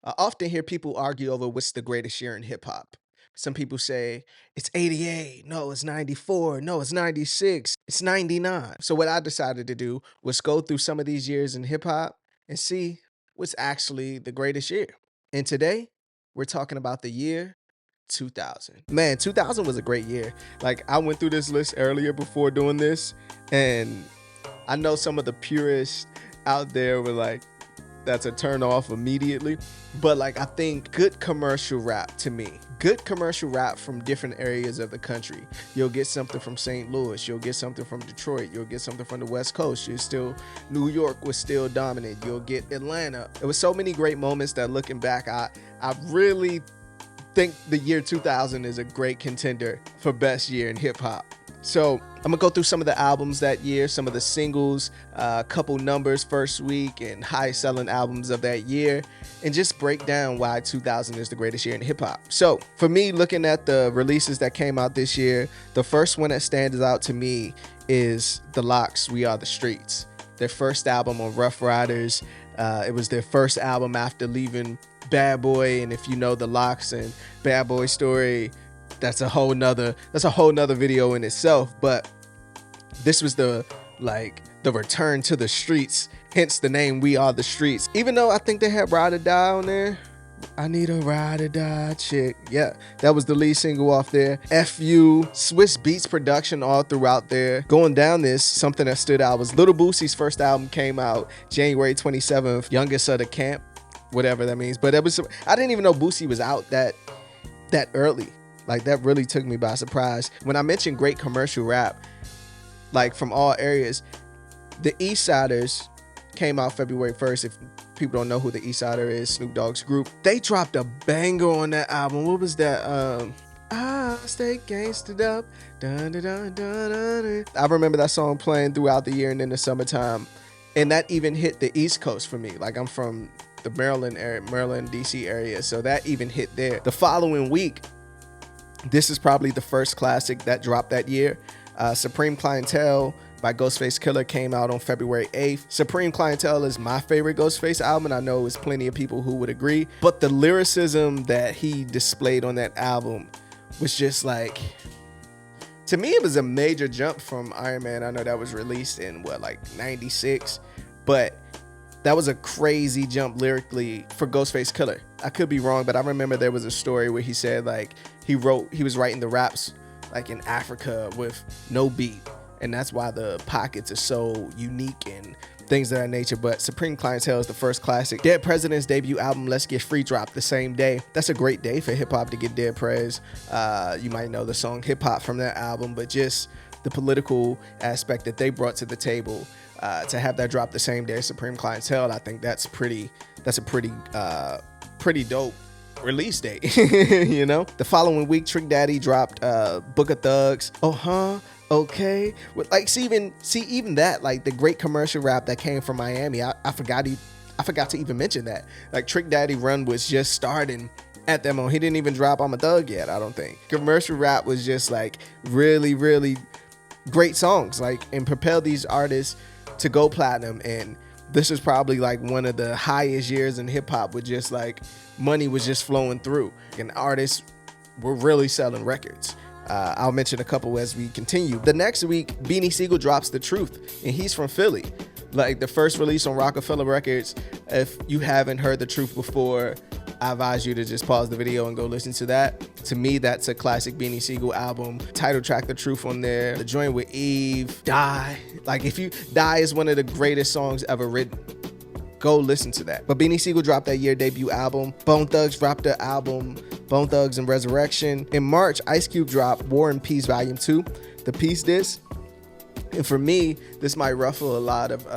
I often hear people argue over what's the greatest year in hip hop. Some people say it's 88, no, it's 94, no, it's 96, it's 99. So, what I decided to do was go through some of these years in hip hop and see what's actually the greatest year. And today, we're talking about the year 2000. Man, 2000 was a great year. Like, I went through this list earlier before doing this, and I know some of the purists out there were like, that's a turn off immediately. But like, I think good commercial rap to me, good commercial rap from different areas of the country. You'll get something from St. Louis, you'll get something from Detroit, you'll get something from the West Coast. New York was still dominant. You'll get Atlanta. It was so many great moments that looking back, I really think the year 2000 is a great contender for best year in hip hop. So I'm gonna go through some of the albums that year, some of the singles, a couple numbers first week, and highest selling albums of that year, and just break down why 2000 is the greatest year in hip hop. So for me, looking at the releases that came out this year, the first one that stands out to me is The Lox, We Are the Streets. Their first album on Rough Riders. It was their first album after leaving Bad Boy, and if you know The Lox and Bad Boy story, that's a whole nother video in itself. But this was the return to the streets, hence the name We Are the Streets. Even though I think they had Ride or Die on there. I need a ride or die chick. Yeah, that was the lead single off there. FU, Swiss Beats production all throughout there. Going down this, something that stood out was Lil Boosie's first album came out January 27th, youngest of the camp, whatever that means. But I didn't even know Boosie was out that early. Like, that really took me by surprise. When I mentioned great commercial rap, like from all areas, the East Siders came out February 1st. If people don't know who the East Sider is, Snoop Dogg's group, they dropped a banger on that album. What was that? I stay gangstered up. Dun, dun, dun, dun, dun. I remember that song playing throughout the year and in the summertime. And that even hit the East Coast for me. Like, I'm from the Maryland area, Maryland, DC area. So that even hit there. The following week, this is probably the first classic that dropped that year. Supreme Clientele by Ghostface Killah came out on February 8th. Supreme Clientele is my favorite Ghostface album, and I know there's plenty of people who would agree. But the lyricism that he displayed on that album was just like, to me, it was a major jump from Iron Man. I know that was released in 96, but that was a crazy jump lyrically for Ghostface Killah. I could be wrong, but I remember there was a story where he said like he was writing the raps like in Africa with no beat, and that's why the pockets are so unique and things of that nature. But Supreme Clientele is the first classic. Dead President's debut album, Let's Get Free, dropped the same day. That's a great day for hip hop to get Dead Prez. You might know the song Hip Hop from that album, but just the political aspect that they brought to the table, to have that drop the same day as Supreme Clientele, I think that's a pretty dope release date. You know, the following week, Trick Daddy dropped Book of Thugs. Okay. Like, see even that, like the great commercial rap that came from Miami. I forgot to even mention that. Like, Trick Daddy run was just starting at that moment. He didn't even drop I'm a Thug yet, I don't think. Commercial rap was just like really, really great songs, like, and propelled these artists to go platinum. And this is probably like one of the highest years in hip hop, with just like money was just flowing through and artists were really selling records. I'll mention a couple as we continue. The next week, Beanie Sigel drops The Truth, and he's from Philly. Like, the first release on Rockefeller Records. If you haven't heard The Truth before, I advise you to just pause the video and go listen to that. To me, that's a classic Beanie Sigel album. Title track The Truth on there. The joint with Eve, Die. Like, Die is one of the greatest songs ever written. Go listen to that. But Beanie Sigel dropped that year debut album. Bone Thugs dropped the album Bone Thugs and Resurrection. In March, Ice Cube dropped War and Peace Volume 2, the Peace Disc. And for me, this might ruffle a lot of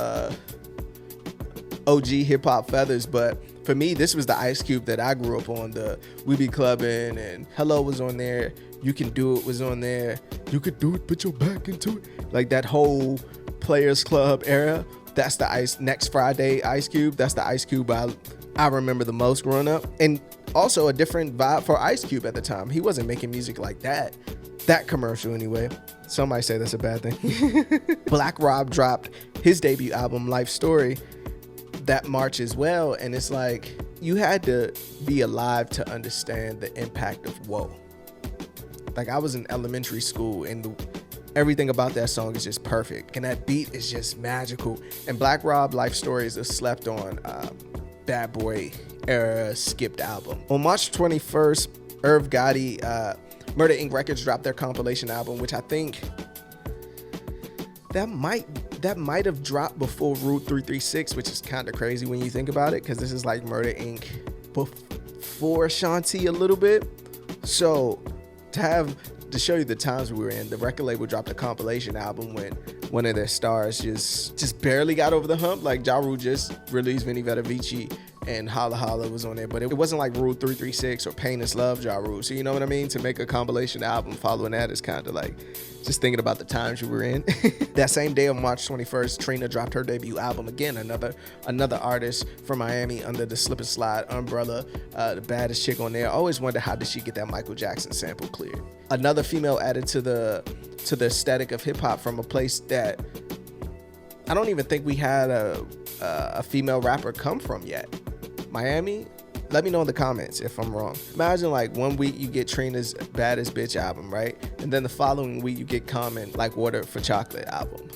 OG hip hop feathers, but for me, this was the Ice Cube that I grew up on. The We Be Clubbing and Hello was on there. You Can Do It was on there. You Could Do It, put your back into it. Like, that whole Players Club era. That's the Next Friday Ice Cube. That's the Ice Cube I remember the most growing up. And also a different vibe for Ice Cube at the time. He wasn't making music like that commercial anyway. Some might say that's a bad thing. Black Rob dropped his debut album, Life Story, that March as well. And it's like, you had to be alive to understand the impact of Whoa. Like, I was in elementary school, and everything about that song is just perfect, and that beat is just magical. And Black Rob Life Story is a slept on bad boy era skipped album. On March 21st, Irv Gotti, Murder Inc. Records dropped their compilation album, which I think that might have dropped before Route 336, which is kind of crazy when you think about it, because this is like Murder Inc. before Shanti a little bit. So to show you the times we were in, the record label dropped a compilation album when one of their stars just barely got over the hump. Like, Ja Rule just released Vinny Vetta Vici, and Holla Holla was on there, but it wasn't like Rule 336 or Pain is Love Ja Rule. So you know what I mean? To make a compilation album following that is kind of like just thinking about the times you were in. That same day on March 21st, Trina dropped her debut album. Again, another artist from Miami under the Slip and Slide umbrella, the baddest chick on there. I always wonder, how did she get that Michael Jackson sample cleared? Another female added to the aesthetic of hip hop from a place that I don't even think we had a female rapper come from yet. Miami? Let me know in the comments if I'm wrong. Imagine, like, one week you get Trina's Baddest Bitch album, right? And then the following week you get Common Like Water for Chocolate album.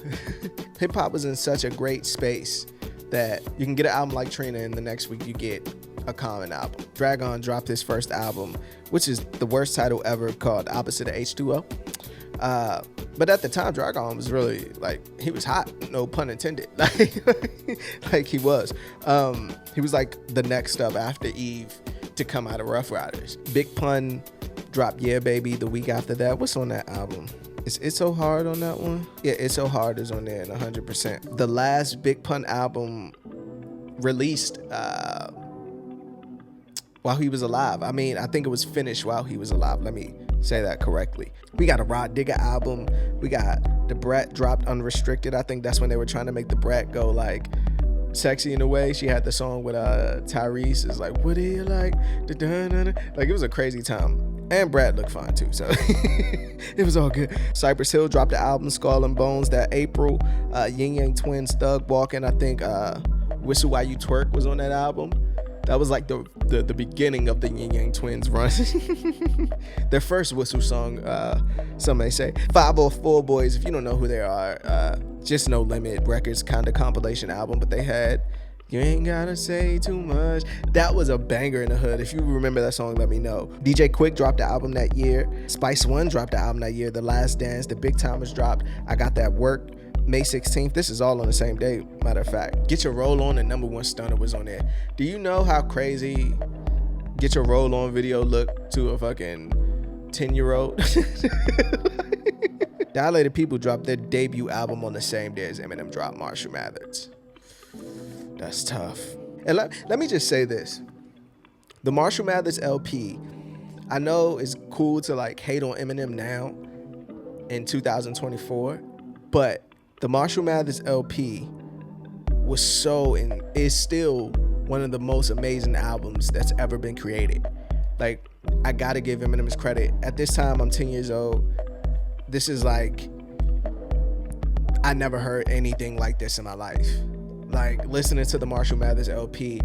Hip hop was in such a great space that you can get an album like Trina, and the next week you get a Common album. Dragon dropped his first album, which is the worst title ever, called Opposite of H2O. But at the time, Dragon was really, like, he was hot, no pun intended. Like he was. He was like the next up after Eve to come out of Rough Riders. Big Pun dropped Yeah Baby the week after that. What's on that album? Is It's So Hard on that one? Yeah, It's So Hard is on there, and 100%. The last Big Pun album released while he was alive. I mean, I think it was finished while he was alive. Let me say that correctly. We got a Rod Digger album. We got the Brett dropped Unrestricted. I think that's when they were trying to make the Brett go like sexy in a way. She had the song with Tyrese. It's like, what do you like? Da-da-da-da. Like, it was a crazy time. And Brad looked fine too, so it was all good. Cypress Hill dropped the album Skull and Bones that April. Yin Yang Twins, Thug Walking. I think Whistle While You Twerk was on that album. That was like the beginning of the Yin Yang Twins run. Their first whistle song, some may say. 504 Boys, if you don't know who they are, just No Limit Records kind of compilation album, but they had You Ain't Gotta Say Too Much. That was a banger in the hood. If you remember that song, let me know. DJ Quick dropped the album that year. Spice One dropped the album that year. The Last Dance, The Big Timers dropped I Got That Work, May 16th. This is all on the same day, matter of fact. Get Your Roll On and Number One Stunner was on there. Do you know how crazy Get Your Roll On video looked to a fucking 10-year-old? Dilated People dropped their debut album on the same day as Eminem dropped Marshall Mathers. That's tough. And let me just say this. The Marshall Mathers LP, I know it's cool to like hate on Eminem now in 2024, but the Marshall Mathers LP was is still one of the most amazing albums that's ever been created. Like, I gotta give Eminem his credit. At this time, I'm 10 years old. This is like, I never heard anything like this in my life. Like, listening to the Marshall Mathers LP,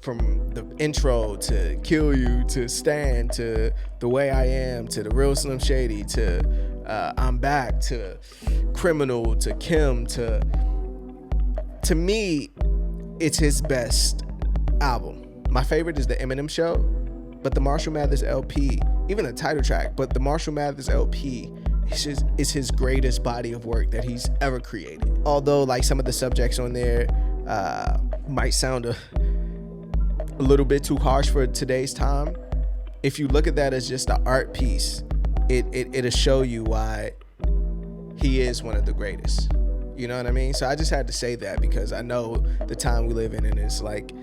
from the intro to Kill You to Stand to The Way I Am to The Real Slim Shady to I'm Back to Criminal to Kim to me, it's his best album. My favorite is the Eminem Show, but the Marshall Mathers LP, even the title track, but the Marshall Mathers LP is his greatest body of work that he's ever created. Although, like, some of the subjects on there might sound a little bit too harsh for today's time, if you look at that as just an art piece, it'll show you why he is one of the greatest. You know what I mean? So I just had to say that because I know the time we live in, and it's like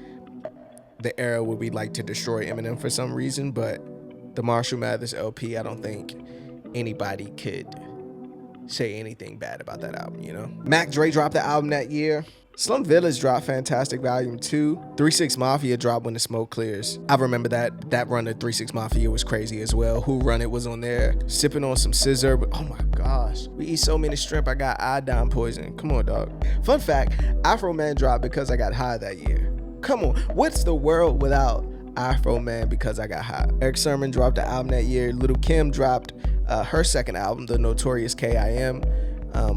the era where we like to destroy Eminem for some reason, but the Marshall Mathers LP, I don't think anybody could say anything bad about that album, you know? Mac Dre dropped the album that year. Slum Village dropped Fantastic Volume 2. 3 6 Mafia dropped When the Smoke Clears. I remember that run of 3 6 Mafia was crazy as well. Who Run It was on there. Sipping on some scissor, but oh my gosh. We eat so many shrimp, I got iodine poison. Come on, dog. Fun fact, Afro Man dropped Because I Got High that year. Come on, what's the world without Afro Man Because I Got Hot? Eric Sermon dropped the album that year. Little Kim dropped her second album, The Notorious K.I.M.,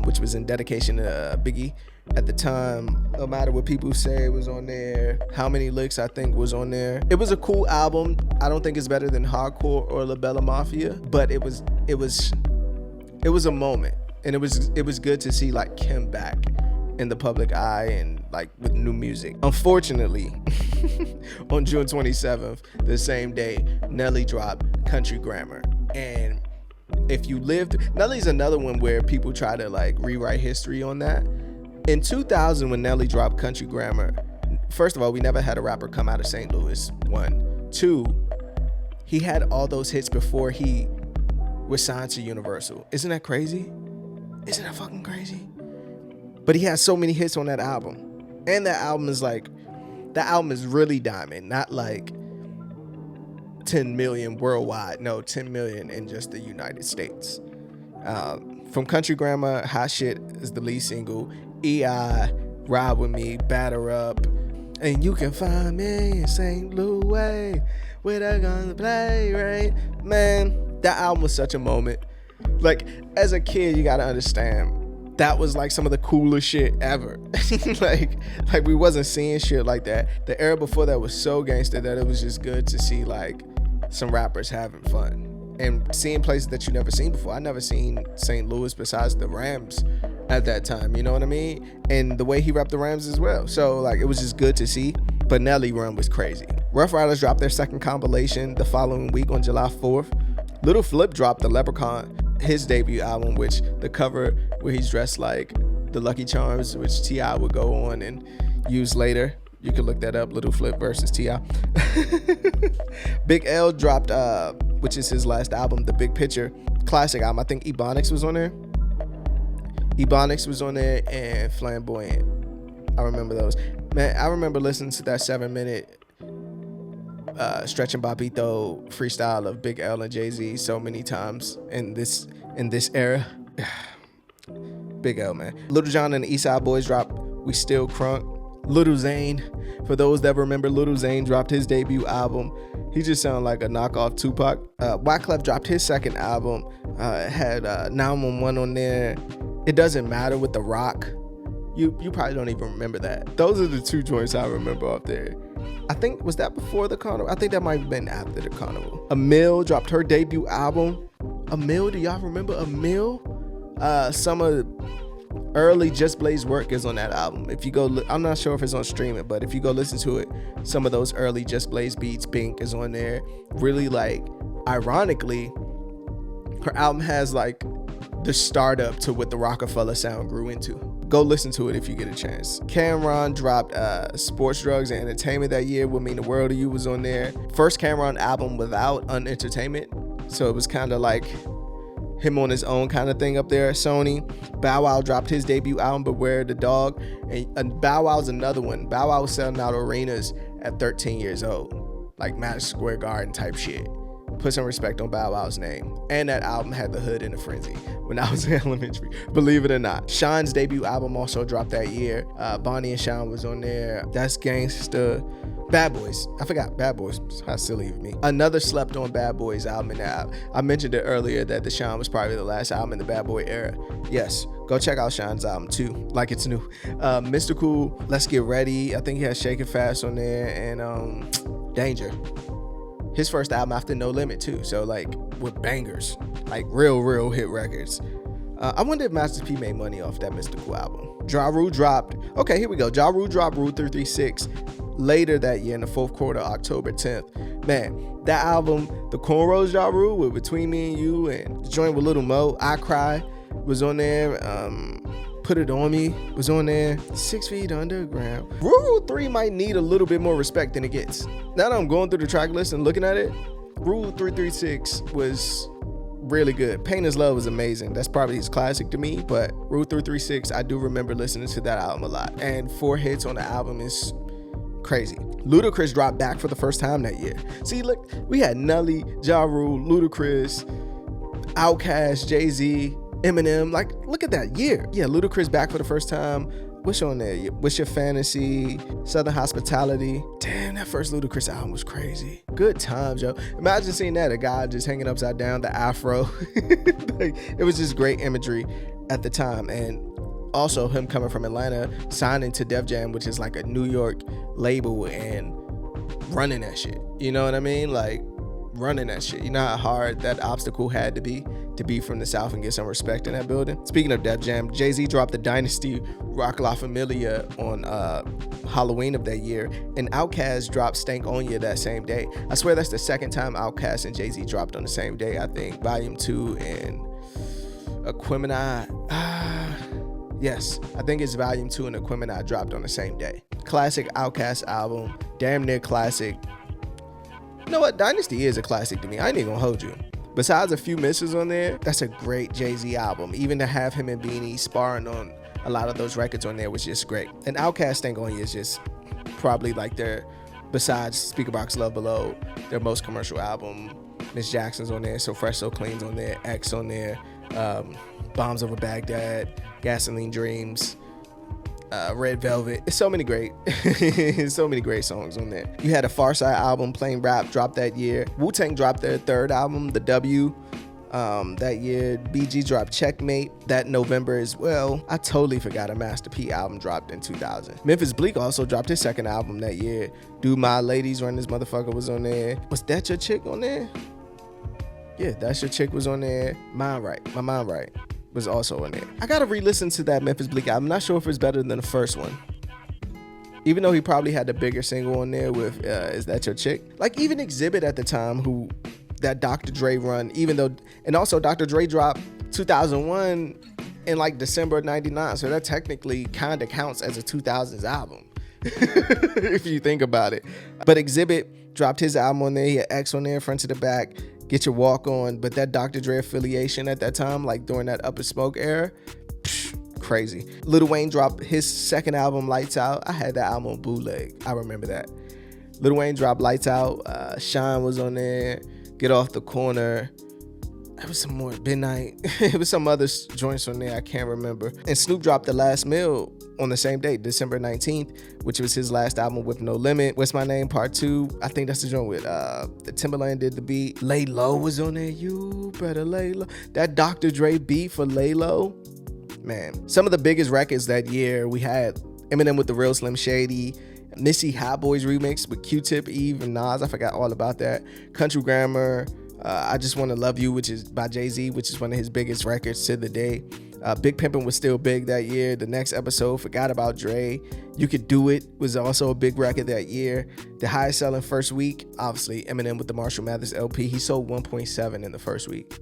which was in dedication to Biggie. At the time, no matter what people say, was on there. How Many Licks, I think, was on there. It was a cool album. I don't think it's better than Hardcore or La Bella Mafia, but it was a moment, and it was good to see like Kim back in the public eye and like with new music. Unfortunately, on June 27th, the same day, Nelly dropped Country Grammar. And if you lived, Nelly's another one where people try to like rewrite history on that. In 2000, when Nelly dropped Country Grammar, first of all, we never had a rapper come out of St. Louis, 1. 2, he had all those hits before he was signed to Universal. Isn't that crazy? Isn't that fucking crazy? But he has so many hits on that album. And that album is really diamond, not like 10 million worldwide. No, 10 million in just the United States. From Country Grammar, Hot Shit is the lead single. E.I., Ride With Me, Batter Up, and You Can Find Me in St. Louis, where they're gonna play, right? Man, that album was such a moment. Like, as a kid, you gotta understand, that was like some of the coolest shit ever. like we wasn't seeing shit like that. The era before that was so gangster that it was just good to see like some rappers having fun and seeing places that you never seen before. I never seen St. Louis besides the Rams at that time, you know what I mean? And the way he rapped the Rams as well. So like it was just good to see. But Nelly run was crazy. Rough Riders dropped their second compilation the following week on July 4th. Little Flip dropped the Leprechaun, his debut album, which the cover where he's dressed like the Lucky Charms, which T.I. would go on and use later. You can look that up, Little Flip versus T.I. Big L dropped, which is his last album, The Big Picture, classic album. I think Ebonics was on there. Ebonics was on there and Flamboyant. I remember those. Man, I remember listening to that 7-minute Stretch and Bobbito freestyle of Big L and Jay-Z so many times in this era. Big L, man. Little John and the East Side Boys dropped We Still Crunk. Lil Zane, for those that remember, Lil Zane dropped his debut album. He just sounded like a knockoff Tupac. Wyclef dropped his second album. Had 911 on there. It Doesn't Matter with The Rock. You probably don't even remember that. Those are the two joints I remember off there. I think, was that before the carnival? I think that might have been after the carnival. Emil dropped her debut album. Emil, do y'all remember Emil? Some of early Just Blaze work is on that album. If you go, I'm not sure if it's on streaming, but if you go listen to it, some of those early Just Blaze beats, Pink is on there. Really, like, ironically, her album has like the startup to what the Rockefeller sound grew into. Go listen to it if you get a chance. Cameron dropped Sports, Drugs, and Entertainment that year. What Mean the World to You was on there. First Cameron album without Unentertainment. So it was kind of like him on his own kind of thing up there at Sony. Bow Wow dropped his debut album, Beware the Dog. And Bow Wow's another one. Bow Wow was selling out arenas at 13 years old. Like Madison Square Garden type shit. Put some respect on Bow Wow's name. And that album had The Hood in a Frenzy when I was in elementary, believe it or not. Sean's debut album also dropped that year. Bonnie and Sean was on there. That's Gangsta. Bad Boys. I forgot Bad Boys. How silly of me. Another slept on Bad Boys album in that. I mentioned it earlier that the Sean was probably the last album in the Bad Boy era. Yes, go check out Sean's album too, like it's new. Mystical, Let's Get Ready. I think he has Shake It Fast on there, and Danger. His first album after No Limit too, so like with bangers, like real hit records. I wonder if Master P made money off that Mystical album. Ja Rule dropped, okay, here we go. Ja Rule dropped Rule 336 later that year in the fourth quarter, October 10th. Man, that album, the Cornrows Ja Rule with Between Me and You, and the joint with Little Mo, I Cry was on there. Put It On Me was on there. 6 Feet Underground. Rule 3 might need a little bit more respect than it gets. Now that I'm going through the track list and looking at it, Rule 336 was really good. Pain Is Love was amazing. That's probably his classic to me, but Rule 336, I do remember listening to that album a lot. And 4 hits on the album is crazy. Ludacris dropped Back for the first time that year. See, look, we had Nelly, Ja Rule, Ludacris, Outkast, Jay-Z, Eminem. Like, look at that year. Yeah, Ludacris Back for the first time. What's on there? What's Your Fantasy? Southern Hospitality. Damn, that first Ludacris album was crazy. Good times, yo. Imagine seeing that, a guy just hanging upside down, the afro. Like, it was just great imagery at the time. And also him coming from Atlanta, signing to Def Jam, which is like a New York label, and running that shit. You know what I mean? Like, running that shit. You know how hard that obstacle had to be from the South and get some respect in that building. Speaking of Def Jam, Jay-Z dropped the Dynasty Rock La Familia on Halloween of that year, and Outkast dropped Stank On Ya that same day. I swear that's the second time Outkast and Jay-Z dropped on the same day. I think Volume 2 and Aquemini. Yes, I think it's Volume 2 and Aquemini dropped on the same day. Classic Outkast album, damn near classic. You know what? Dynasty is a classic to me. I ain't even gonna hold you. Besides a few misses on there, that's a great Jay-Z album. Even to have him and Beanie sparring on a lot of those records on there was just great. And Outkast Stank On Ya is just probably like their, besides Speaker Box Love Below, their most commercial album. Miss Jackson's on there, So Fresh So Clean's on there, X on there, Bombs Over Baghdad, Gasoline Dreams, Red Velvet. It's so many great songs on there. You had a Pharcyde album, Plain Rap, dropped that year. Wu-Tang dropped their third album, The W, that year. BG dropped Checkmate that November as well. I totally forgot a Master P album dropped in 2000. Memphis Bleek also dropped his second album that year. Do My Ladies Run This Motherfucker was on there. Was That Your Chick on there? Yeah, That's Your Chick was on there. My Mind Right was also in there. I gotta re-listen to that Memphis Bleek album. I'm not sure if it's better than the first one, even though he probably had the bigger single on there with Is That Your Chick? Like, even Exhibit at the time, who that Dr. Dre run, even though, and also Dr. Dre dropped 2001 in like December of 99, so that technically kind of counts as a 2000s album if you think about it. But Exhibit dropped his album on there. He had X on there, front to the back, Get Your Walk On. But that Dr. Dre affiliation at that time, like during that Up in Smoke era, crazy. Lil Wayne dropped his second album, Lights Out. I had that album on bootleg. I remember that. Lil Wayne dropped Lights Out. Shine was on there. Get Off the Corner. There was some more. Midnight. It was some other joints on there I can't remember. And Snoop dropped The Last Meal on the same day, December 19th, which was his last album with No Limit. What's My Name Part 2. I think that's the joint with the Timberland did the beat. Lay Low was on there. You better lay low. That Dr. Dre beat for Lay Low. Man, some of the biggest records that year, we had Eminem with The Real Slim Shady, Missy Hot Boys remix with Q-Tip, Eve, and Nas. I forgot all about that. Country Grammar, I Just Wanna Love You, which is by Jay-Z, which is one of his biggest records to the day. Big Pimpin' was still big that year. The Next Episode, Forgot About Dre. You Could Do It was also a big record that year. The highest selling first week, obviously Eminem with the Marshall Mathers LP. He sold 1.7 in the first week.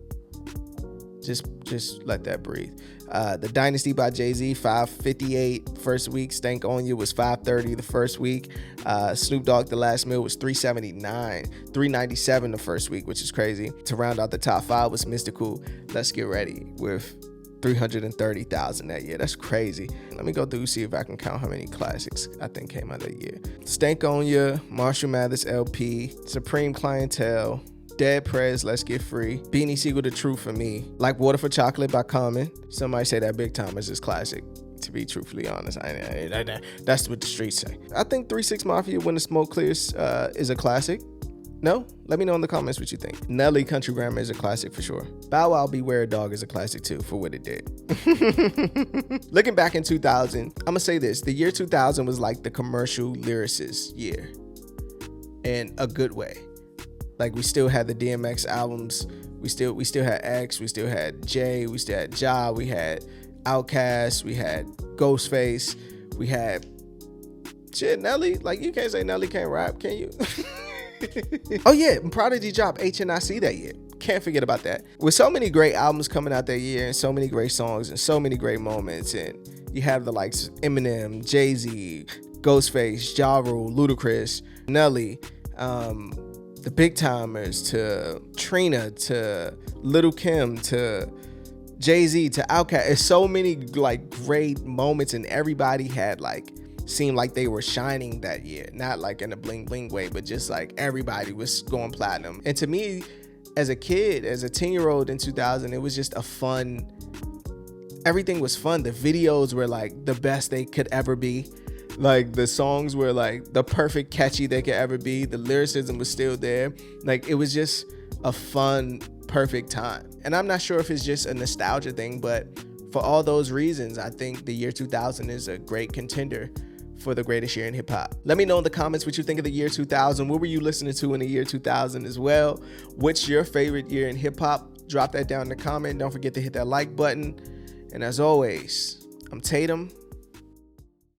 Just let that breathe. The Dynasty by Jay-Z, 558 first week. Stank On Ya was 530 the first week. Snoop Dogg, The Last Meal was 379, 397 the first week, which is crazy. To round out the top 5 was Mystical, Let's Get Ready, with 330,000 that year. That's crazy. Let me go through, see if I can count how many classics I think came out that year. Stank On Ya, Marshall Mathers LP, Supreme Clientele, Dead Prez, Let's Get Free, Beanie Siegel, The Truth for Me, Like Water for Chocolate by Common. Somebody say that Big Time is just classic. To be truthfully honest, that's what the streets say. I think 3 6 Mafia, When the Smoke Clears, is a classic. No? Let me know in the comments what you think. Nelly, Country Grammar is a classic for sure. Bow Wow, Beware a Dog is a classic too, for what it did. Looking back in 2000, I'm gonna say this. The year 2000 was like the commercial lyricist year. In a good way. Like, we still had the DMX albums. We still had X. We still had Jay. We still had Ja. We had Outkast. We had Ghostface. We had Nelly. Like, you can't say Nelly can't rap, can you? Oh yeah, Prodigy dropped HNIC that year. Can't forget about that. With so many great albums coming out that year, and so many great songs, and so many great moments, and you have the likes Eminem, Jay-Z, Ghostface, Ja Rule, Ludacris, Nelly, the Big Timers, to Trina, to Lil' Kim, to Jay-Z, to Outkast. There's so many like great moments, and everybody had like seemed like they were shining that year. Not like in a bling bling way, but just like everybody was going platinum. And to me, as a kid, as a 10-year-old in 2000, it was just a fun. everything was fun. The videos were like the best they could ever be. Like the songs were like the perfect catchy they could ever be. The lyricism was still there. Like it was just a fun, perfect time. And I'm not sure if it's just a nostalgia thing, but for all those reasons, I think the year 2000 is a great contender for the greatest year in hip hop. Let me know in the comments what you think of the year 2000. What were you listening to in the year 2000 as well? What's your favorite year in hip hop? Drop that down in the comment. Don't forget to hit that like button. And as always, I'm Tatum,